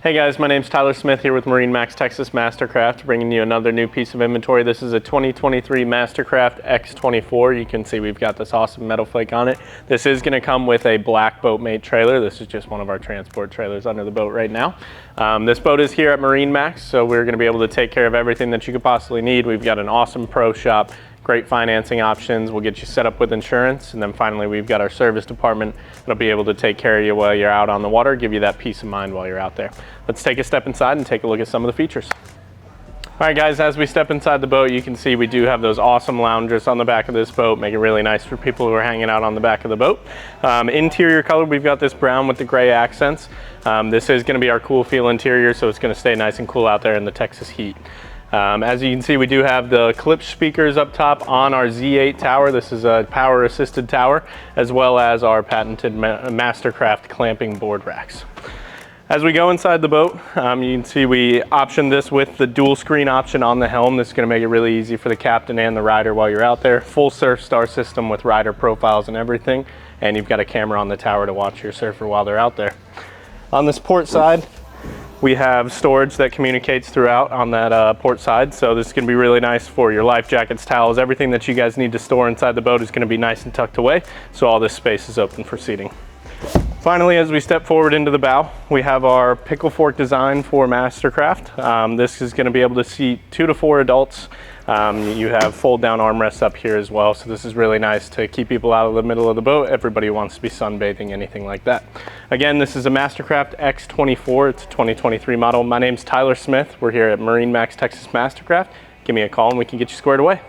Hey guys, my name's Tyler Smith here with MarineMax Texas MasterCraft, bringing you another new piece of inventory. This is a 2023 MasterCraft X24. You can see we've got this awesome metal flake on it. This is going to come with a black boatmate trailer. This is just one of our transport trailers under the boat right now. This boat is here at MarineMax, so we're going to be able to take care of everything that you could possibly need. We've got an awesome pro shop, great financing options. We'll get you set up with insurance, and then finally we've got our service department that'll be able to take care of you while you're out on the water, give you that peace of mind while you're out there. Let's take a step inside and take a look at some of the features. All right guys, as we step inside the boat, you can see we do have those awesome loungers on the back of this boat, make it really nice for people who are hanging out on the back of the boat. Interior color, we've got this brown with the gray accents. This is going to be our cool feel interior, so it's going to stay nice and cool out there in the Texas heat. As you can see, we do have the clip speakers up top on our Z8 tower. This is a power assisted tower, as well as our patented MasterCraft clamping board racks. As we go inside the boat, you can see we optioned this with the dual screen option on the helm. This is going to make it really easy for the captain and the rider while you're out there. Full surf star system with rider profiles and everything, and you've got a camera on the tower to watch your surfer while they're out there. On this port side, we have storage that communicates throughout on that port side, so this is going to be really nice for your life jackets, towels, everything that you guys need to store inside the boat is going to be nice and tucked away, so all this space is open for seating. Finally, as we step forward into the bow, we have our pickle fork design for MasterCraft. This is going to be able to seat 2 to 4 adults. You have fold down armrests up here as well, so this is really nice to keep people out of the middle of the boat. Everybody wants to be sunbathing, anything like that. Again, this is a MasterCraft X24. It's a 2023 model. My name's Tyler Smith. We're here at MarineMax Texas MasterCraft. Give me a call and we can get you squared away.